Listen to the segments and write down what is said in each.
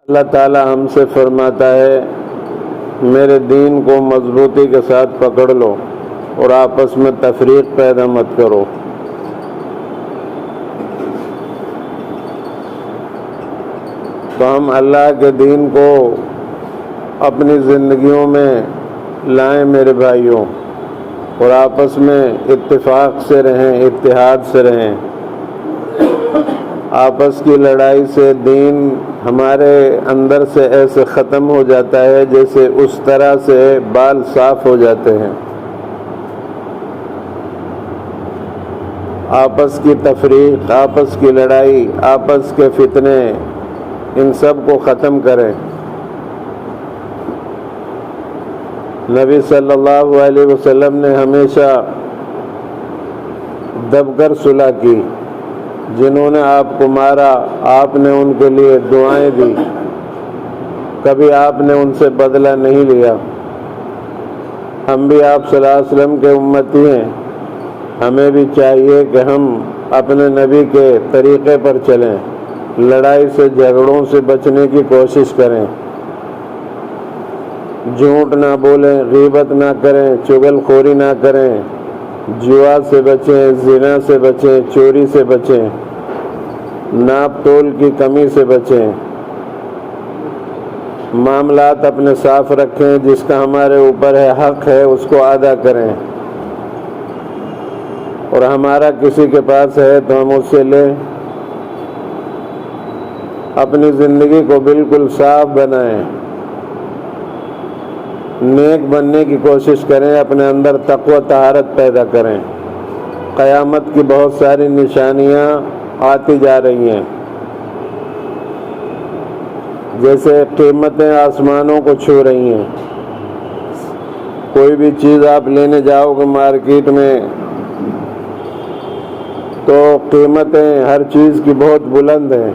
اللہ تعالی ہم سے فرماتا ہے میرے دین کو مضبوطی کے ساتھ پکڑ لو اور آپس میں تفریق پیدا مت کرو۔ تو ہم اللہ کے دین کو اپنی زندگیوں میں لائیں میرے بھائیوں، اور آپس میں اتفاق سے رہیں، اتحاد سے رہیں۔ آپس کی لڑائی سے دین ہمارے اندر سے ایسے ختم ہو جاتا ہے جیسے اس طرح سے بال صاف ہو جاتے ہیں۔ آپس کی تفریق، آپس کی لڑائی، آپس کے فتنے، ان سب کو ختم کریں۔ نبی صلی اللہ علیہ وسلم نے ہمیشہ دب کر صلح کی۔ جنہوں نے آپ کو مارا آپ نے ان کے لیے دعائیں دی، کبھی آپ نے ان سے بدلہ نہیں لیا۔ ہم بھی آپ صلی اللہ علیہ وسلم کے امتی ہیں، ہمیں بھی چاہیے کہ ہم اپنے نبی کے طریقے پر چلیں، لڑائی سے جھگڑوں سے بچنے کی کوشش کریں، جھوٹ نہ بولیں، غیبت نہ کریں، چغل خوری نہ کریں، جوا سے بچیں، زنا سے بچیں، چوری سے بچیں، ناپ تول کی کمی سے بچیں، معاملات اپنے صاف رکھیں، جس کا ہمارے اوپر ہے حق ہے اس کو ادا کریں، اور ہمارا کسی کے پاس ہے تو ہم اس سے لیں۔ اپنی زندگی کو بالکل صاف بنائیں، نیک بننے کی کوشش کریں، اپنے اندر تقوی طہارت پیدا کریں۔ قیامت کی بہت ساری نشانیاں آتی جا رہی ہیں، جیسے قیمتیں آسمانوں کو چھو رہی ہیں۔ کوئی بھی چیز آپ لینے جاؤ گے مارکیٹ میں تو قیمتیں ہر چیز کی بہت بلند ہیں۔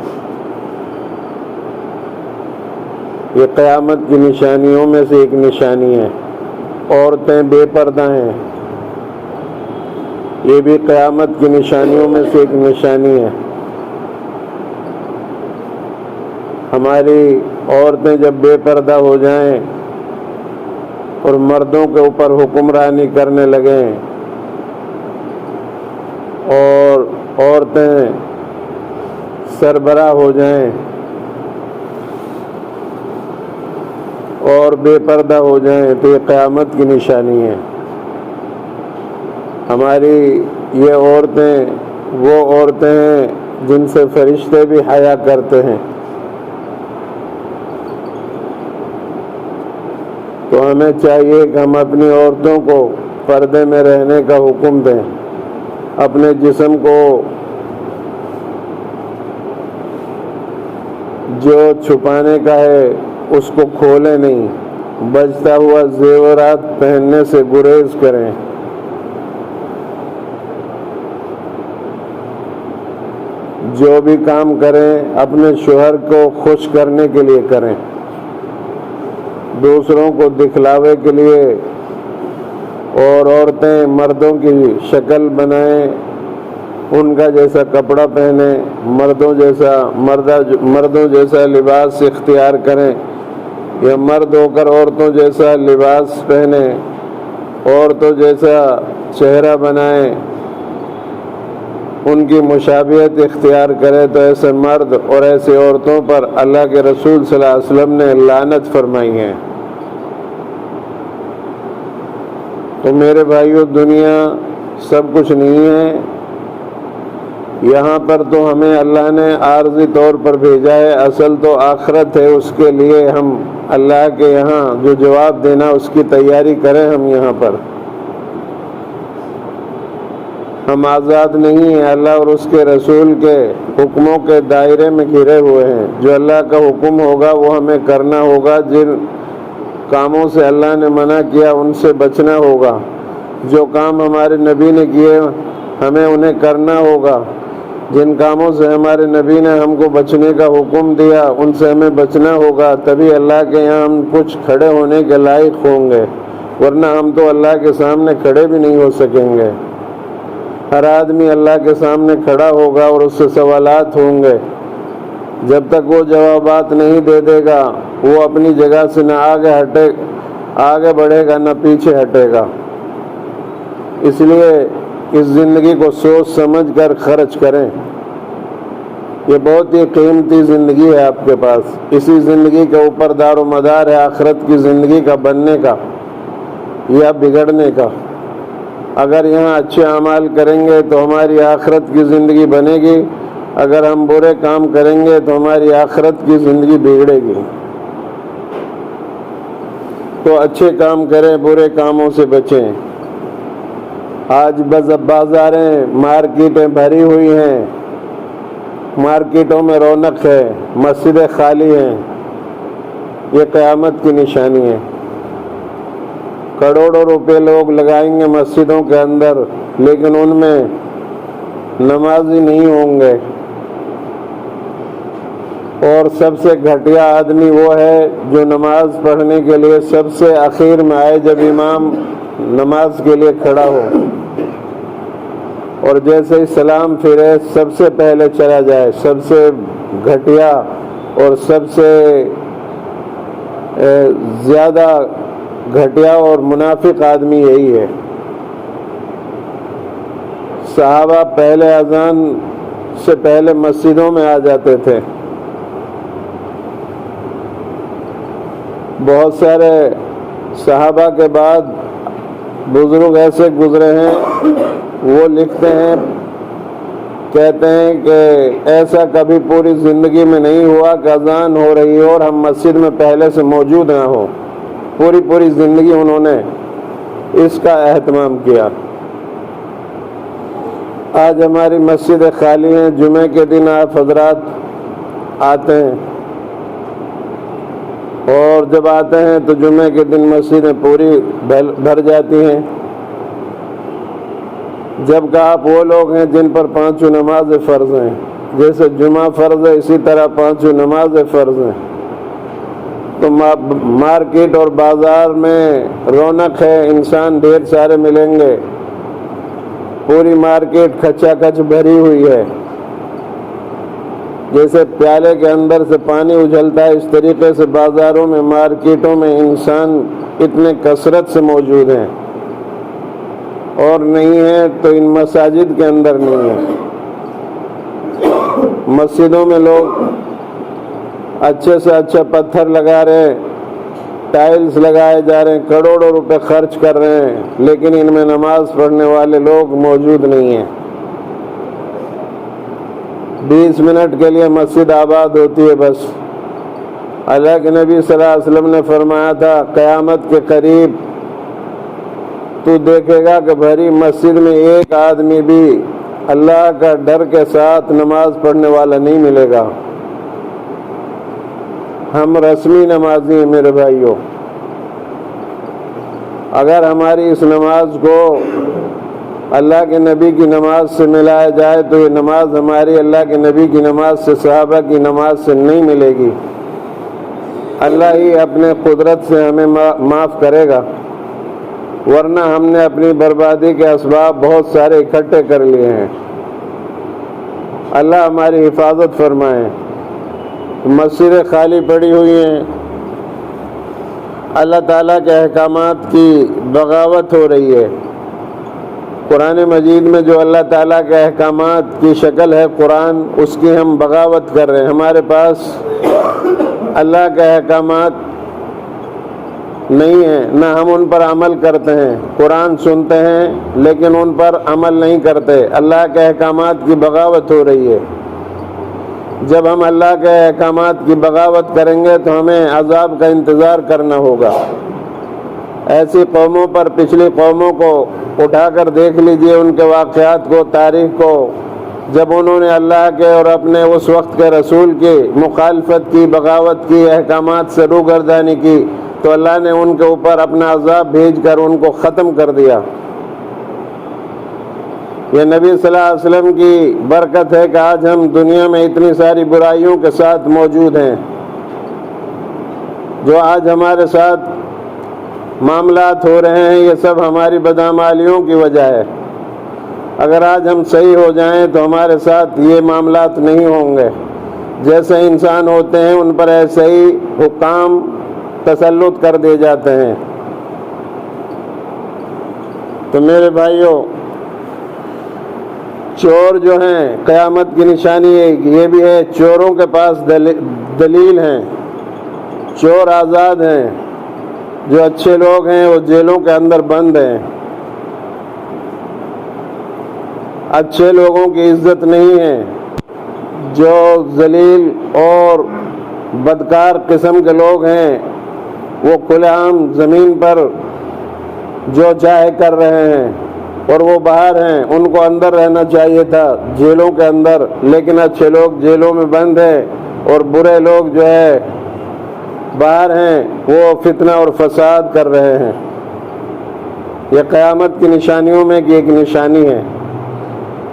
یہ قیامت کی نشانیوں میں سے ایک نشانی ہے۔ عورتیں بے پردہ ہیں، یہ بھی قیامت کی نشانیوں میں سے ایک نشانی ہے۔ ہماری عورتیں جب بے پردہ ہو جائیں اور مردوں کے اوپر حکمرانی کرنے لگیں اور عورتیں سربراہ ہو جائیں اور بے پردہ ہو جائیں تو یہ قیامت کی نشانی ہے۔ ہماری یہ عورتیں وہ عورتیں ہیں جن سے فرشتے بھی حیا کرتے ہیں، تو ہمیں چاہیے کہ ہم اپنی عورتوں کو پردے میں رہنے کا حکم دیں، اپنے جسم کو جو چھپانے کا ہے اس کو کھولیں نہیں، بجتا ہوا زیورات پہننے سے گریز کریں۔ جو بھی کام کریں اپنے شوہر کو خوش کرنے کے لیے کریں، دوسروں کو دکھلاوے کے لیے۔ اور عورتیں مردوں کی شکل بنائیں، ان کا جیسا کپڑا پہنیں، مردوں جیسا لباس اختیار کریں، یا مرد ہو کر عورتوں جیسا لباس پہنیں، عورتوں جیسا چہرہ بنائیں، ان کی مشابہت اختیار کرے، تو ایسے مرد اور ایسے عورتوں پر اللہ کے رسول صلی اللہ علیہ وسلم نے لعنت فرمائی ہے۔ تو میرے بھائیو، دنیا سب کچھ نہیں ہے، یہاں پر تو ہمیں اللہ نے عارضی طور پر بھیجا ہے، اصل تو آخرت ہے۔ اس کے لیے ہم اللہ کے یہاں جو جواب دینا اس کی تیاری کریں۔ ہم یہاں پر ہم آزاد نہیں ہیں، اللہ اور اس کے رسول کے حکموں کے دائرے میں گھرے ہوئے ہیں۔ جو اللہ کا حکم ہوگا وہ ہمیں کرنا ہوگا، جن کاموں سے اللہ نے منع کیا ان سے بچنا ہوگا، جو کام ہمارے نبی نے کیے ہمیں انہیں کرنا ہوگا، جن کاموں سے ہمارے نبی نے ہم کو بچنے کا حکم دیا ان سے ہمیں بچنا ہوگا، تبھی اللہ کے یہاں ہم کچھ کھڑے ہونے کے لائق ہوں گے، ورنہ ہم تو اللہ کے سامنے کھڑے بھی نہیں ہو سکیں گے۔ ہر آدمی اللہ کے سامنے کھڑا ہوگا اور اس سے سوالات ہوں گے، جب تک وہ جوابات نہیں دے دے گا وہ اپنی جگہ سے نہ آگے بڑھے گا نہ پیچھے ہٹے گا۔ اس لیے اس زندگی کو سوچ سمجھ کر خرچ کریں۔ یہ بہت ہی قیمتی زندگی ہے آپ کے پاس۔ اسی زندگی کے اوپر دار و مدار ہے آخرت کی زندگی کا بننے کا یا بگڑنے کا۔ اگر یہاں اچھے اعمال کریں گے تو ہماری آخرت کی زندگی بنے گی، اگر ہم برے کام کریں گے تو ہماری آخرت کی زندگی بگڑے گی۔ تو اچھے کام کریں، برے کاموں سے بچیں۔ آج بازاریں مارکیٹیں بھری ہوئی ہیں، مارکیٹوں میں رونق ہے، مسجدیں خالی ہیں، یہ قیامت کی نشانی ہے۔ کروڑوں روپے لوگ لگائیں گے مسجدوں کے اندر، لیکن ان میں نمازی نہیں ہوں گے۔ اور سب سے گھٹیا آدمی وہ ہے جو نماز پڑھنے کے لیے سب سے آخر میں آئے جب امام نماز کے لیے کھڑا ہو، اور جیسے ہی سلام پھرے سب سے پہلے چلا جائے۔ سب سے گھٹیا اور سب سے زیادہ گھٹیا اور منافق آدمی یہی ہے۔ صحابہ پہلے اذان سے پہلے مسجدوں میں آ جاتے تھے۔ بہت سارے صحابہ کے بعد بزرگ ایسے گزرے ہیں، وہ لکھتے ہیں، کہتے ہیں کہ ایسا کبھی پوری زندگی میں نہیں ہوا کہ اذان ہو رہی ہو اور ہم مسجد میں پہلے سے موجود نہ ہو۔ پوری زندگی انہوں نے اس کا اہتمام کیا۔ آج ہماری مسجدیں خالی ہیں، جمعے کے دن آپ حضرات آتے ہیں، اور جب آتے ہیں تو جمعے کے دن مسجدیں پوری بھر جاتی ہیں، جبکہ آپ وہ لوگ ہیں جن پر پانچوں نمازیں فرض ہیں۔ جیسے جمعہ فرض ہے اسی طرح پانچوں نمازیں فرض ہیں۔ تو مارکیٹ اور بازار میں رونق ہے، انسان ڈھیر سارے ملیں گے، پوری مارکیٹ کھچا کھچ بھری ہوئی ہے۔ جیسے پیالے کے اندر سے پانی اچھلتا ہے، اس طریقے سے بازاروں میں مارکیٹوں میں انسان اتنے کثرت سے موجود ہیں، اور نہیں ہے تو ان مساجد کے اندر نہیں ہے۔ مسجدوں میں لوگ اچھے سے اچھا پتھر لگا رہے ہیں، ٹائلز لگائے جا رہے ہیں، کروڑوں روپے خرچ کر رہے ہیں، لیکن ان میں نماز پڑھنے والے لوگ موجود نہیں ہیں۔ 20 منٹ کے لیے مسجد آباد ہوتی ہے بس۔ اللہ کے نبی صلی اللہ علیہ وسلم نے فرمایا تھا، قیامت کے قریب تو دیکھے گا کہ بھری مسجد میں ایک آدمی بھی اللہ کا ڈر کے ساتھ نماز پڑھنے والا نہیں ملے گا۔ ہم رسمی نمازی ہیں میرے بھائیوں۔ اگر ہماری اس نماز کو اللہ کے نبی کی نماز سے ملایا جائے تو یہ نماز ہماری اللہ کے نبی کی نماز سے، صحابہ کی نماز سے نہیں ملے گی۔ اللہ ہی اپنے قدرت سے ہمیں معاف کرے گا، ورنہ ہم نے اپنی بربادی کے اسباب بہت سارے اکٹھے کر لیے ہیں۔ اللہ ہماری حفاظت فرمائے۔ مسجدیں خالی پڑی ہوئی ہیں، اللہ تعالیٰ کے احکامات کی بغاوت ہو رہی ہے۔ قرآن مجید میں جو اللہ تعالیٰ کے احکامات کی شکل ہے قرآن، اس کی ہم بغاوت کر رہے ہیں۔ ہمارے پاس اللہ کے احکامات نہیں ہیں، نہ ہم ان پر عمل کرتے ہیں۔ قرآن سنتے ہیں لیکن ان پر عمل نہیں کرتے۔ اللہ کے احکامات کی بغاوت ہو رہی ہے۔ جب ہم اللہ کے احکامات کی بغاوت کریں گے تو ہمیں عذاب کا انتظار کرنا ہوگا۔ ایسی قوموں پر، پچھلی قوموں کو اٹھا کر دیکھ لیجئے، ان کے واقعات کو، تاریخ کو، جب انہوں نے اللہ کے اور اپنے اس وقت کے رسول کی مخالفت کی، بغاوت کی، احکامات سے روگردانی کی، تو اللہ نے ان کے اوپر اپنا عذاب بھیج کر ان کو ختم کر دیا۔ یہ نبی صلی اللہ علیہ وسلم کی برکت ہے کہ آج ہم دنیا میں اتنی ساری برائیوں کے ساتھ موجود ہیں۔ جو آج ہمارے ساتھ معاملات ہو رہے ہیں یہ سب ہماری بدعمالیوں کی وجہ ہے۔ اگر آج ہم صحیح ہو جائیں تو ہمارے ساتھ یہ معاملات نہیں ہوں گے۔ جیسے انسان ہوتے ہیں ان پر ایسے ہی حکام تسلط کر دیے جاتے ہیں۔ تو میرے بھائیوں، چور جو ہیں قیامت کی نشانی ہے، یہ بھی ہے چوروں کے پاس دلیل ہیں، چور آزاد ہیں، جو اچھے لوگ ہیں وہ جیلوں کے اندر بند ہیں، اچھے لوگوں کی عزت نہیں ہے، جو ذلیل اور بدکار قسم کے لوگ ہیں وہ کھلے عام زمین پر جو چاہے کر رہے ہیں، اور وہ باہر ہیں، ان کو اندر رہنا چاہیے تھا جیلوں کے اندر، لیکن اچھے لوگ جیلوں میں بند ہیں اور برے لوگ جو ہے باہر ہیں، وہ فتنہ اور فساد کر رہے ہیں۔ یہ قیامت کی نشانیوں میں کی ایک نشانی ہے۔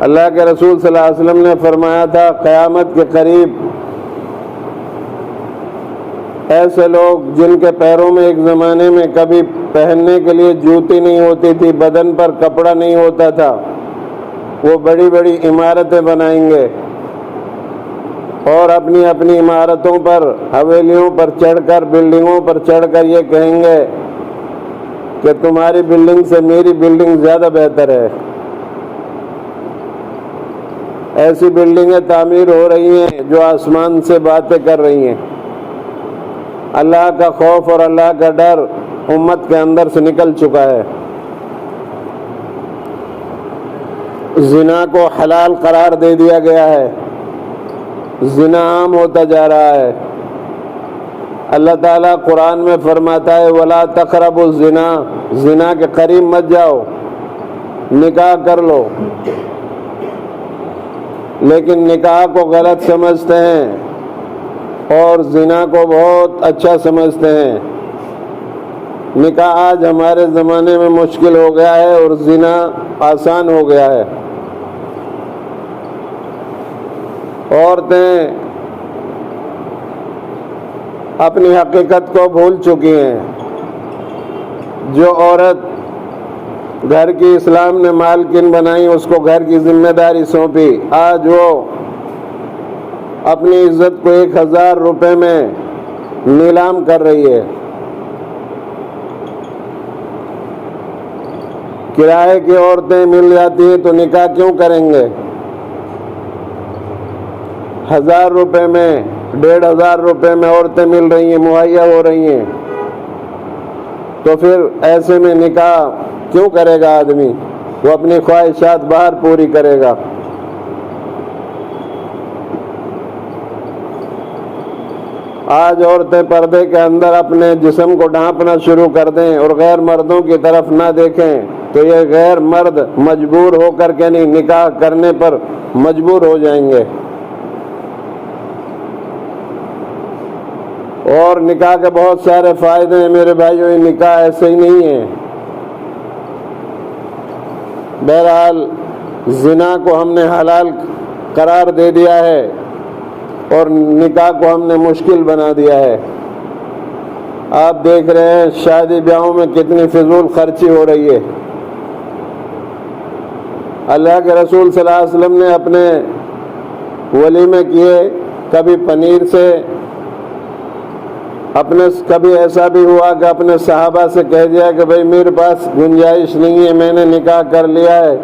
اللہ کے رسول صلی اللہ علیہ وسلم نے فرمایا تھا قیامت کے قریب ایسے لوگ جن کے پیروں میں ایک زمانے میں کبھی پہننے کے لیے جوتی نہیں ہوتی تھی، بدن پر کپڑا نہیں ہوتا تھا، وہ بڑی بڑی عمارتیں بنائیں گے اور اپنی اپنی عمارتوں پر، حویلیوں پر چڑھ کر، بلڈنگوں پر چڑھ کر یہ کہیں گے کہ تمہاری بلڈنگ سے میری بلڈنگ زیادہ بہتر ہے۔ ایسی بلڈنگیں تعمیر ہو رہی ہیں جو آسمان سے باتیں کر رہی ہیں۔ اللہ کا خوف اور اللہ کا ڈر امت کے اندر سے نکل چکا ہے۔ زنا کو حلال قرار دے دیا گیا ہے، زنا عام ہوتا جا رہا ہے۔ اللہ تعالیٰ قرآن میں فرماتا ہے وَلَا تَقْرَبُوا الزِّنَا، زنا کے قریب مت جاؤ، نکاح کر لو، لیکن نکاح کو غلط سمجھتے ہیں اور زنا کو بہت اچھا سمجھتے ہیں۔ نکاح آج ہمارے زمانے میں مشکل ہو گیا ہے اور زنا آسان ہو گیا ہے۔ عورتیں اپنی حقیقت کو بھول چکی ہیں۔ جو عورت گھر کی اسلام نے مالکن بنائی، اس کو گھر کی ذمہ داری سونپی، آج وہ اپنی عزت کو 1000 روپے میں نیلام کر رہی ہے۔ کرائے کی عورتیں مل جاتی ہیں تو نکاح کیوں کریں گے؟ 1000 روپے میں، 1500 روپے میں عورتیں مل رہی ہیں، مہیا ہو رہی ہیں، تو پھر ایسے میں نکاح کیوں کرے گا آدمی؟ وہ اپنی خواہشات باہر پوری کرے گا۔ آج عورتیں پردے کے اندر اپنے جسم کو ڈھانپنا شروع کر دیں اور غیر مردوں کی طرف نہ دیکھیں تو یہ غیر مرد مجبور ہو کر کے نہیں، نکاح کرنے پر مجبور ہو جائیں گے۔ اور نکاح کے بہت سارے فائدے ہیں میرے بھائیوں، یہ نکاح ایسے ہی نہیں ہے۔ بہرحال زنا کو ہم نے حلال قرار دے دیا ہے اور نکاح کو ہم نے مشکل بنا دیا ہے۔ آپ دیکھ رہے ہیں شادی بیاہوں میں کتنی فضول خرچی ہو رہی ہے۔ اللہ کے رسول صلی اللہ علیہ وسلم نے اپنے ولیمے کیے، کبھی پنیر سے، کبھی ایسا بھی ہوا کہ اپنے صحابہ سے کہہ دیا کہ بھئی میرے پاس گنجائش نہیں ہے، میں نے نکاح کر لیا ہے،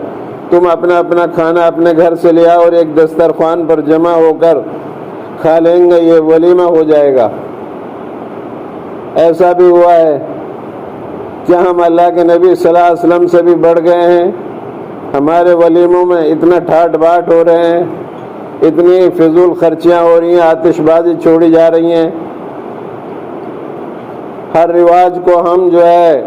تم اپنا اپنا کھانا اپنے گھر سے لے آؤ اور ایک دسترخوان پر جمع ہو کر کھا لیں گے، یہ ولیمہ ہو جائے گا۔ ایسا بھی ہوا ہے۔ کیا ہم اللہ کے نبی صلی اللہ علیہ وسلم سے بھی بڑھ گئے ہیں؟ ہمارے ولیموں میں اتنا ٹھاٹ باٹ ہو رہے ہیں، اتنی فضول خرچیاں ہو رہی ہیں، آتش بازی چھوڑی جا رہی ہیں، ہر رواج کو ہم جو ہے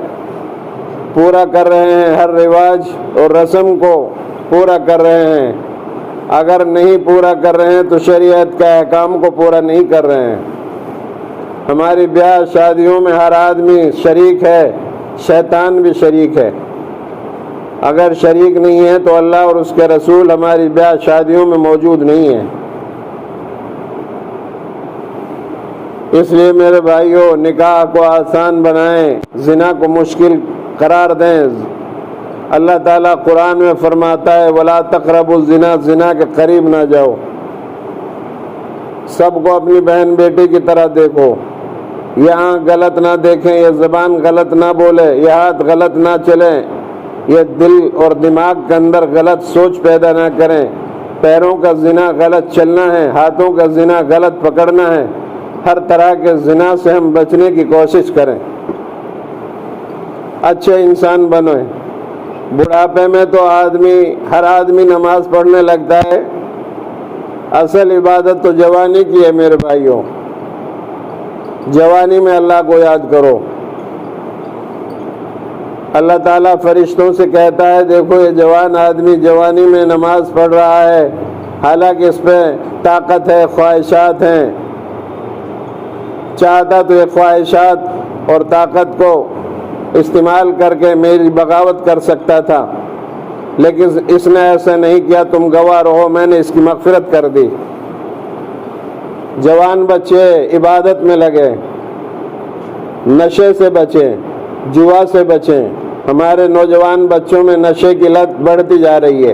پورا کر رہے ہیں، ہر رواج اور رسم کو پورا کر رہے ہیں۔ اگر نہیں پورا کر رہے ہیں تو شریعت کا احکام کو پورا نہیں کر رہے ہیں۔ ہماری بیاہ شادیوں میں ہر آدمی شریک ہے، شیطان بھی شریک ہے۔ اگر شریک نہیں ہے تو اللہ اور اس کے رسول ہماری بیاہ شادیوں میں موجود نہیں ہیں۔ اس لیے میرے بھائیوں، نکاح کو آسان بنائیں، زنا کو مشکل قرار دیں۔ اللہ تعالیٰ قرآن میں فرماتا ہے وَلَا تَقْرَبُوا الزِّنَا، زنا کے قریب نہ جاؤ۔ سب کو اپنی بہن بیٹی کی طرح دیکھو، یہ آنکھ غلط نہ دیکھیں، یہ زبان غلط نہ بولے، یہ ہاتھ غلط نہ چلیں، یہ دل اور دماغ کے اندر غلط سوچ پیدا نہ کریں، پیروں کا زنا غلط چلنا ہے، ہاتھوں کا زنا غلط پکڑنا ہے، ہر طرح کے زنا سے ہم بچنے کی کوشش کریں، اچھے انسان بنیں۔ بڑھاپے میں تو ہر آدمی نماز پڑھنے لگتا ہے، اصل عبادت تو جوانی کی ہے میرے بھائیوں۔ جوانی میں اللہ کو یاد کرو۔ اللہ تعالیٰ فرشتوں سے کہتا ہے دیکھو یہ جوان آدمی جوانی میں نماز پڑھ رہا ہے، حالانکہ اس پہ طاقت ہے، خواہشات ہیں، چاہتا تو یہ خواہشات اور طاقت کو استعمال کر کے میری بغاوت کر سکتا تھا، لیکن اس نے ایسا نہیں کیا، تم گواہ رہو، میں نے اس کی مغفرت کر دی۔ جوان بچے عبادت میں لگے، نشے سے بچیں، جوا سے بچیں۔ ہمارے نوجوان بچوں میں نشے کی لت بڑھتی جا رہی ہے،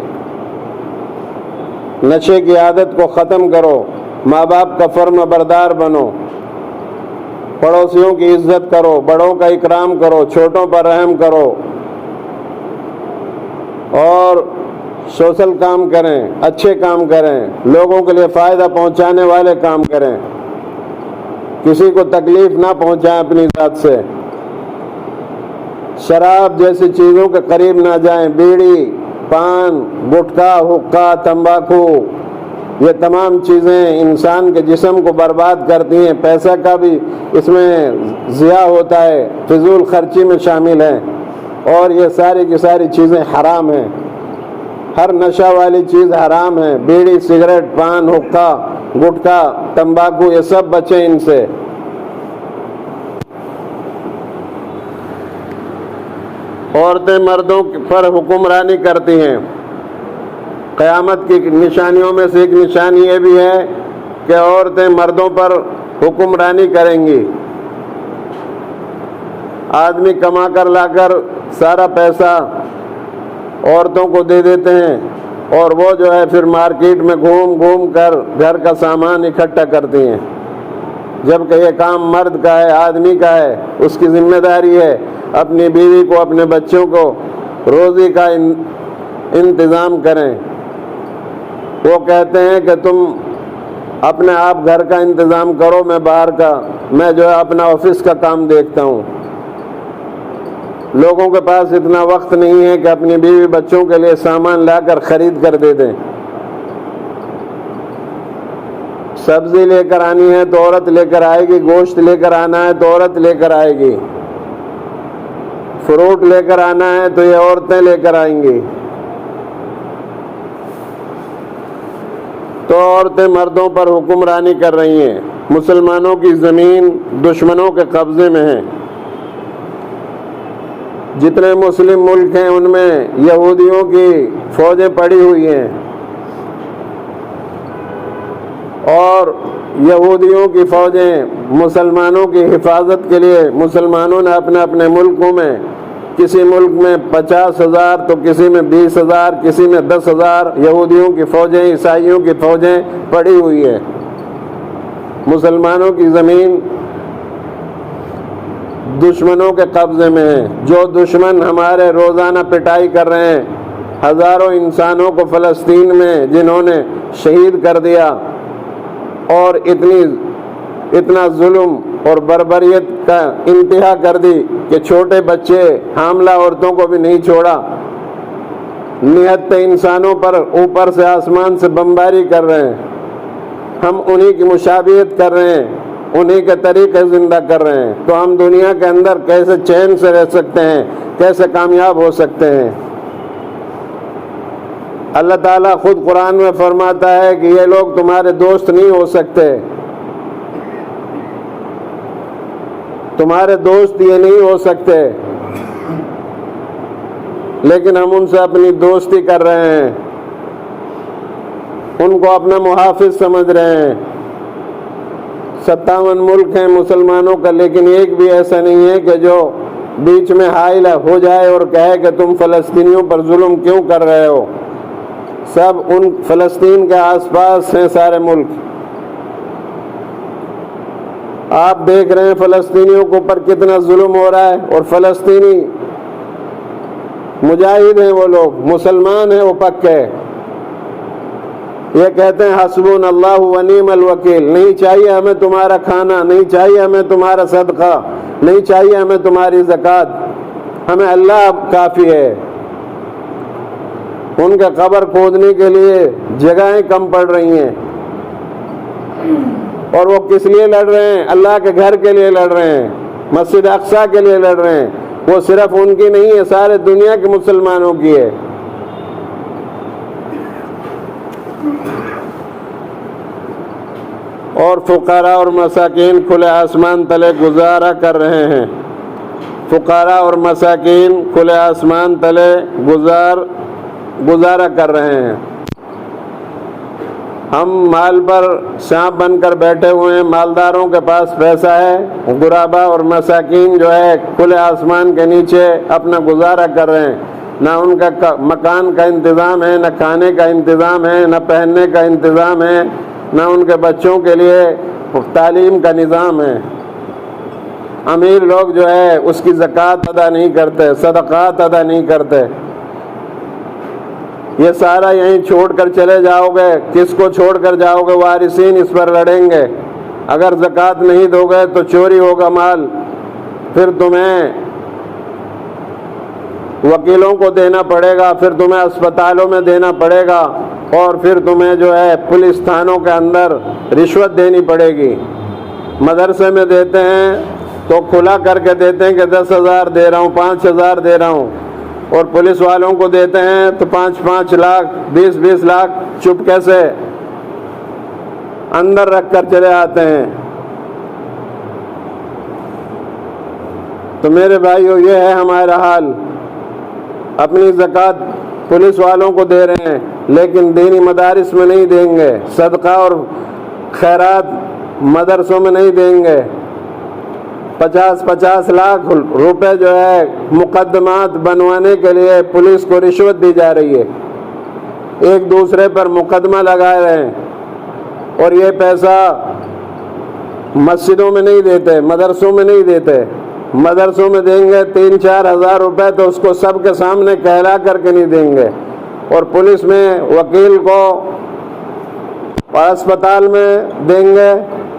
نشے کی عادت کو ختم کرو، ماں باپ کا فرم بردار بنو، پڑوسیوں کی عزت کرو، بڑوں کا اکرام کرو، چھوٹوں پر رحم کرو، اور سوشل کام کریں، اچھے کام کریں، لوگوں کے لیے فائدہ پہنچانے والے کام کریں، کسی کو تکلیف نہ پہنچائیں اپنی ذات سے، شراب جیسی چیزوں کے قریب نہ جائیں، بیڑی، پان، گٹکا، حقہ، تمباکو، یہ تمام چیزیں انسان کے جسم کو برباد کرتی ہیں، پیسہ کا بھی اس میں ضیاع ہوتا ہے، فضول خرچی میں شامل ہیں، اور یہ ساری کی ساری چیزیں حرام ہیں، ہر نشہ والی چیز حرام ہے، بیڑی، سگریٹ، پان، حقہ، گٹکا، تمباکو، یہ سب بچیں ان سے۔ عورتیں مردوں پر حکمرانی کرتی ہیں، قیامت کی نشانیوں میں سے ایک نشانی یہ بھی ہے کہ عورتیں مردوں پر حکمرانی کریں گی۔ آدمی کما کر لا کر سارا پیسہ عورتوں کو دے دیتے ہیں، اور وہ جو ہے پھر مارکیٹ میں گھوم گھوم کر گھر کا سامان اکٹھا کرتی ہیں، جبکہ یہ کام مرد کا ہے، آدمی کا ہے، اس کی ذمہ داری ہے اپنی بیوی کو، اپنے بچوں کو روزی کا انتظام کریں۔ وہ کہتے ہیں کہ تم اپنے آپ گھر کا انتظام کرو، میں باہر کا، میں جو ہے اپنا آفس کا کام دیکھتا ہوں۔ لوگوں کے پاس اتنا وقت نہیں ہے کہ اپنی بیوی بچوں کے لیے سامان لا کر خرید کر دے دیں۔ سبزی لے کر آنی ہے تو عورت لے کر آئے گی، گوشت لے کر آنا ہے تو عورت لے کر آئے گی، فروٹ لے کر آنا ہے تو یہ عورتیں لے کر آئیں گی۔ تو عورتیں مردوں پر حکمرانی کر رہی ہیں، مسلمانوں کی زمین دشمنوں کے قبضے میں ہے۔ جتنے مسلم ملک ہیں ان میں یہودیوں کی فوجیں پڑی ہوئی ہیں، اور یہودیوں کی فوجیں مسلمانوں کی حفاظت کے لیے مسلمانوں نے اپنے اپنے ملکوں میں، کسی ملک میں 50,000 تو کسی میں 20,000، کسی میں 10,000 یہودیوں کی فوجیں، عیسائیوں کی فوجیں پڑی ہوئی ہے۔ مسلمانوں کی زمین دشمنوں کے قبضے میں ہے۔ جو دشمن ہمارے روزانہ پٹائی کر رہے ہیں، ہزاروں انسانوں کو فلسطین میں جنہوں نے شہید کر دیا، اور اتنا ظلم اور بربریت کا انتہا کر دی کہ چھوٹے بچے، حاملہ عورتوں کو بھی نہیں چھوڑا، نہتے انسانوں پر اوپر سے آسمان سے بمباری کر رہے ہیں۔ ہم انہی کی مشابہت کر رہے ہیں، انہی کے طریقے زندہ کر رہے ہیں، تو ہم دنیا کے اندر کیسے چین سے رہ سکتے ہیں، کیسے کامیاب ہو سکتے ہیں؟ اللہ تعالیٰ خود قرآن میں فرماتا ہے کہ یہ لوگ تمہارے دوست نہیں ہو سکتے، تمہارے دوست یہ نہیں ہو سکتے، لیکن ہم ان سے اپنی دوستی کر رہے ہیں، ان کو اپنا محافظ سمجھ رہے ہیں۔ 57 ملک ہیں مسلمانوں کا، لیکن ایک بھی ایسا نہیں ہے کہ جو بیچ میں حائل ہو جائے اور کہے کہ تم فلسطینیوں پر ظلم کیوں کر رہے ہو۔ سب ان فلسطین کے آس پاس ہیں سارے ملک، آپ دیکھ رہے ہیں فلسطینیوں کے اوپر کتنا ظلم ہو رہا ہے، اور فلسطینی مجاہد ہیں، وہ لوگ مسلمان ہیں، وہ پکے یہ کہتے ہیں حسبنا اللہ و نعم الوکیل، نہیں چاہیے ہمیں تمہارا کھانا، نہیں چاہیے ہمیں تمہارا صدقہ، نہیں چاہیے ہمیں تمہاری زکوٰۃ، ہمیں اللہ کافی ہے۔ ان کے قبر کھودنے کے لیے جگہیں کم پڑ رہی ہیں، اور وہ کس لیے لڑ رہے ہیں؟ اللہ کے گھر کے لیے لڑ رہے ہیں، مسجد اقصیٰ کے لیے لڑ رہے ہیں۔ وہ صرف ان کی نہیں ہے، سارے دنیا کے مسلمانوں کی ہے۔ اور فقراء اور مساکین کھلے آسمان تلے گزارا کر رہے ہیں، فقراء اور مساکین کھلے آسمان تلے گزارا کر رہے ہیں۔ ہم مال پر سانپ بن کر بیٹھے ہوئے ہیں، مالداروں کے پاس پیسہ ہے، غربا اور مساکین جو ہے کھلے آسمان کے نیچے اپنا گزارا کر رہے ہیں۔ نہ ان کا مکان کا انتظام ہے، نہ کھانے کا انتظام ہے، نہ پہننے کا انتظام ہے، نہ ان کے بچوں کے لیے تعلیم کا نظام ہے۔ امیر لوگ جو ہے اس کی زکوٰۃ ادا نہیں کرتے، صدقات ادا نہیں کرتے۔ یہ سارا یہیں چھوڑ کر چلے جاؤ گے، کس کو چھوڑ کر جاؤ گے؟ وارثین اس پر لڑیں گے۔ اگر زکوٰۃ نہیں دو گے تو چوری ہوگا مال، پھر تمہیں وکیلوں کو دینا پڑے گا، پھر تمہیں اسپتالوں میں دینا پڑے گا، اور پھر تمہیں جو ہے پولیس تھانوں کے اندر رشوت دینی پڑے گی۔ مدرسے میں دیتے ہیں تو کھلا کر کے دیتے ہیں کہ 10,000 دے رہا ہوں، 5,000 دے رہا ہوں، اور پولیس والوں کو دیتے ہیں تو 5 لاکھ 20 لاکھ چپکے سے اندر رکھ کر چلے آتے ہیں۔ تو میرے بھائیو، یہ ہے ہمارا حال۔ اپنی زکوٰۃ پولیس والوں کو دے رہے ہیں، لیکن دینی مدارس میں نہیں دیں گے، صدقہ اور خیرات مدرسوں میں نہیں دیں گے۔ 50 لاکھ روپے جو ہے مقدمات بنوانے کے لیے پولیس کو رشوت دی جا رہی ہے، ایک دوسرے پر مقدمہ لگا رہے ہیں، اور یہ پیسہ مسجدوں میں نہیں دیتے، مدرسوں میں نہیں دیتے۔ مدرسوں میں دیں گے 3-4 ہزار روپے تو اس کو سب کے سامنے کہلا کر کے نہیں دیں گے، اور پولیس میں وکیل کو اور اسپتال میں دیں گے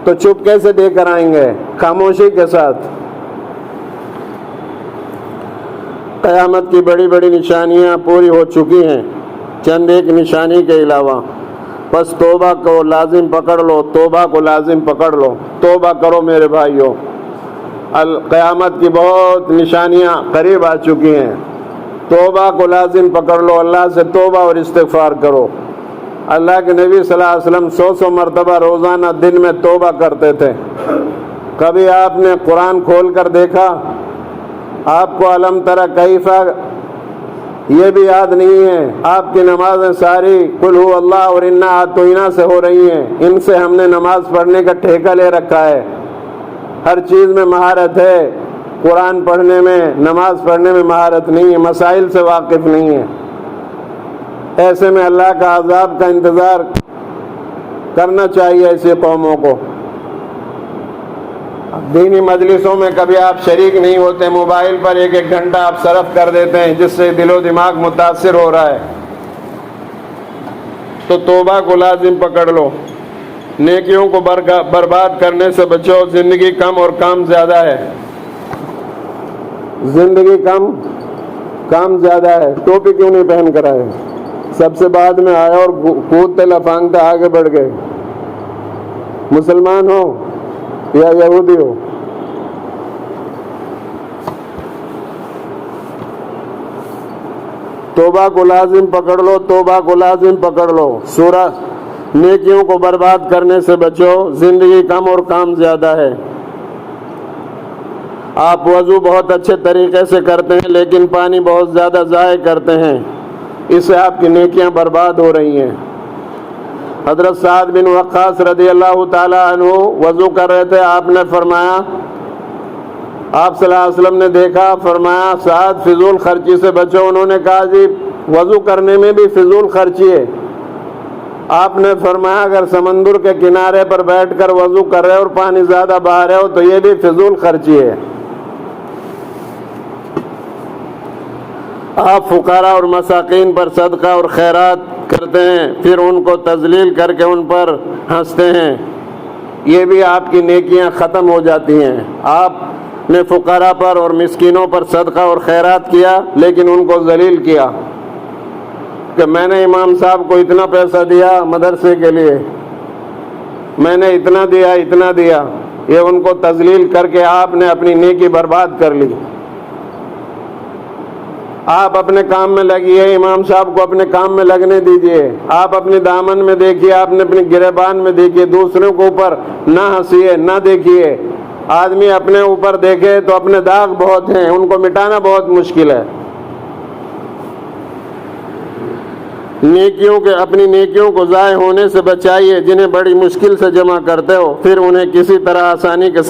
تو چپکے سے دے کر آئیں گے، خاموشی کے ساتھ۔ قیامت کی بڑی بڑی نشانیاں پوری ہو چکی ہیں، چند ایک نشانی کے علاوہ۔ بس توبہ کو لازم پکڑ لو، توبہ کو لازم پکڑ لو، توبہ کرو میرے بھائیوں۔ قیامت کی بہت نشانیاں قریب آ چکی ہیں، توبہ کو لازم پکڑ لو، اللہ سے توبہ اور استغفار کرو۔ اللہ کے نبی صلی اللہ علیہ وسلم 100 مرتبہ روزانہ دن میں توبہ کرتے تھے۔ کبھی آپ نے قرآن کھول کر دیکھا؟ آپ کو الم تری کیف یہ بھی یاد نہیں ہے؟ آپ کی نمازیں ساری قل هو اللہ اور انا اعطیناک سے ہو رہی ہیں، ان سے ہم نے نماز پڑھنے کا ٹھیکہ لے رکھا ہے، ہر چیز میں مہارت ہے، قرآن پڑھنے میں، نماز پڑھنے میں مہارت نہیں ہے، مسائل سے واقف نہیں ہے۔ ایسے میں اللہ کا عذاب کا انتظار کرنا چاہیے ایسی قوموں کو۔ دینی مجلسوں میں کبھی آپ شریک نہیں ہوتے، موبائل پر 1 گھنٹہ آپ صرف کر دیتے ہیں، جس سے دل و دماغ متاثر ہو رہا ہے۔ تو توبہ کو لازم پکڑ لو، نیکیوں کو برباد کرنے سے بچو۔ زندگی کم اور کام زیادہ ہے، زندگی کم کام زیادہ ہے۔ ٹوپی کیوں نہیں پہن کر آئے؟ سب سے بعد میں آیا اور کودتے لفانگتے آگے بڑھ گئے۔ مسلمان ہو یا یہودی ہو، توبہ کو لازم پکڑ لو، توبہ کو لازم پکڑ لو۔ سورہ نیکیوں کو برباد کرنے سے بچو، زندگی کم اور کام زیادہ ہے۔ آپ وضو بہت اچھے طریقے سے کرتے ہیں، لیکن پانی بہت زیادہ ضائع کرتے ہیں، اس سے آپ کی نیکیاں برباد ہو رہی ہیں۔ حضرت سعد بن وقاص رضی اللہ تعالی عنہ وضو کر رہے تھے، آپ نے فرمایا، آپ صلی اللہ علیہ وسلم نے دیکھا، فرمایا سعد فضول خرچی سے بچو۔ انہوں نے کہا جی وضو کرنے میں بھی فضول خرچی ہے، آپ نے فرمایا اگر سمندر کے کنارے پر بیٹھ کر وضو کر رہے اور پانی زیادہ بہا رہے ہو تو یہ بھی فضول خرچی ہے۔ آپ فقراء اور مساکین پر صدقہ اور خیرات کرتے ہیں، پھر ان کو تذلیل کر کے ان پر ہنستے ہیں، یہ بھی آپ کی نیکیاں ختم ہو جاتی ہیں۔ آپ نے فقراء پر اور مسکینوں پر صدقہ اور خیرات کیا لیکن ان کو ذلیل کیا کہ میں نے امام صاحب کو اتنا پیسہ دیا مدرسے کے لیے، میں نے اتنا دیا، یہ ان کو تذلیل کر کے آپ نے اپنی نیکی برباد کر لی۔ آپ اپنے کام میں لگیے، امام صاحب کو اپنے کام میں لگنے دیجئے، آپ اپنی دامن میں دیکھیے، آپ نے اپنی گریبان میں دیکھیے، دوسروں کے اوپر نہ ہنسیے، نہ دیکھیے۔ آدمی اپنے اوپر دیکھے تو اپنے داغ بہت ہیں، ان کو مٹانا بہت مشکل ہے۔ اپنی نیکیوں کو ضائع ہونے سے بچائیے جنہیں بڑی مشکل سے جمع کرتے ہو، پھر انہیں کس طرح آسانی کے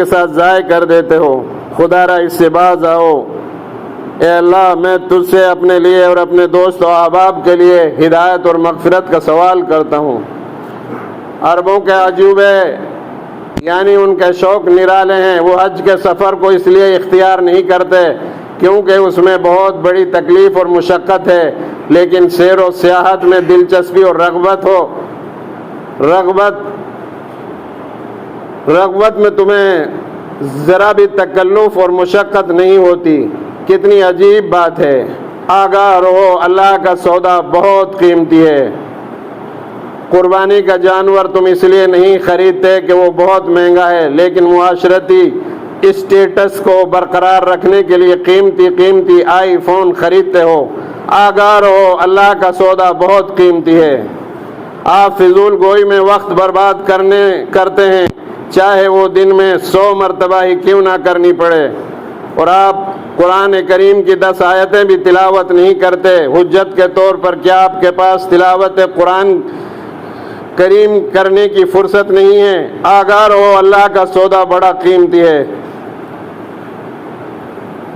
ساتھ ضائع کر دیتے ہو۔ خدا را اس سے باز آؤ۔ اے اللہ، میں تجھ سے اپنے لیے اور اپنے دوست و احباب کے لیے ہدایت اور مغفرت کا سوال کرتا ہوں۔ عربوں کے عجوبے یعنی ان کے شوق نرالے ہیں، وہ حج کے سفر کو اس لیے اختیار نہیں کرتے کیونکہ اس میں بہت بڑی تکلیف اور مشقت ہے، لیکن سیر و سیاحت میں دلچسپی اور رغبت میں تمہیں ذرا بھی تکلف اور مشقت نہیں ہوتی۔ کتنی عجیب بات ہے۔ آگاہ رہو، اللہ کا سودا بہت قیمتی ہے۔ قربانی کا جانور تم اس لیے نہیں خریدتے کہ وہ بہت مہنگا ہے، لیکن معاشرتی اسٹیٹس کو برقرار رکھنے کے لیے قیمتی آئی فون خریدتے ہو۔ آگاہ رہو، اللہ کا سودا بہت قیمتی ہے۔ آپ فضول گوئی میں وقت برباد کرتے ہیں، چاہے وہ دن میں 100 مرتبہ ہی کیوں نہ کرنی پڑے، اور آپ قرآن کریم کی 10 آیتیں بھی تلاوت نہیں کرتے۔ حجت کے طور پر کیا آپ کے پاس تلاوت قرآن کریم کرنے کی فرصت نہیں ہے؟ آگاہ رہو، اللہ کا سودا بڑا قیمتی ہے۔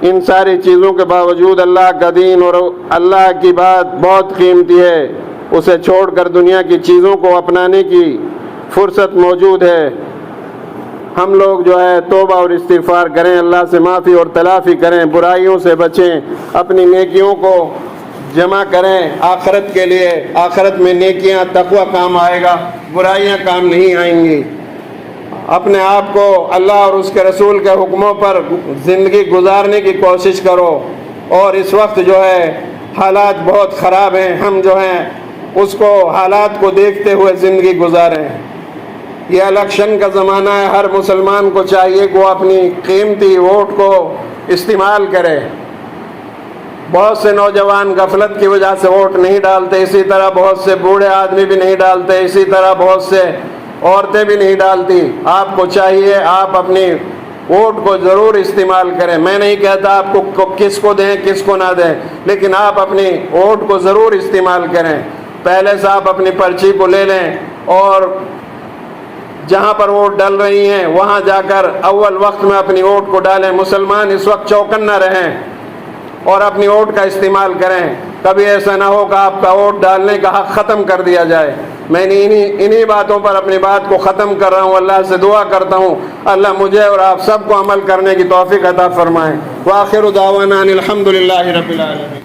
ان ساری چیزوں کے باوجود اللہ کا دین اور اللہ کی بات بہت قیمتی ہے، اسے چھوڑ کر دنیا کی چیزوں کو اپنانے کی فرصت موجود ہے۔ ہم لوگ جو ہے توبہ اور استغفار کریں، اللہ سے معافی اور تلافی کریں، برائیوں سے بچیں، اپنی نیکیوں کو جمع کریں آخرت کے لیے۔ آخرت میں نیکیاں تقوی کام آئے گا، برائیاں کام نہیں آئیں گی۔ اپنے آپ کو اللہ اور اس کے رسول کے حکموں پر زندگی گزارنے کی کوشش کرو، اور اس وقت جو ہے حالات بہت خراب ہیں، ہم جو ہیں اس کو حالات کو دیکھتے ہوئے زندگی گزاریں۔ یہ الیکشن کا زمانہ ہے، ہر مسلمان کو چاہیے کہ وہ اپنی قیمتی ووٹ کو استعمال کرے۔ بہت سے نوجوان غفلت کی وجہ سے ووٹ نہیں ڈالتے، اسی طرح بہت سے بوڑھے آدمی بھی نہیں ڈالتے، اسی طرح بہت سے عورتیں بھی نہیں ڈالتی۔ آپ کو چاہیے آپ اپنی ووٹ کو ضرور استعمال کریں۔ میں نہیں کہتا آپ کو کس کو دیں کس کو نہ دیں، لیکن آپ اپنی ووٹ کو ضرور استعمال کریں۔ پہلے سے آپ اپنی پرچی کو لے لیں اور جہاں پر ووٹ ڈل رہی ہیں وہاں جا کر اول وقت میں اپنی ووٹ کو ڈالیں۔ مسلمان اس وقت چوکنا رہیں اور اپنی ووٹ کا استعمال کریں۔ کبھی ایسا نہ ہو کہ آپ کا ووٹ ڈالنے کا حق ختم کر دیا جائے۔ میں انہی باتوں پر اپنی بات کو ختم کر رہا ہوں۔ اللہ سے دعا کرتا ہوں اللہ مجھے اور آپ سب کو عمل کرنے کی توفیق عطا فرمائے۔ وآخر دعوانا ان الحمد للہ رب العالمین۔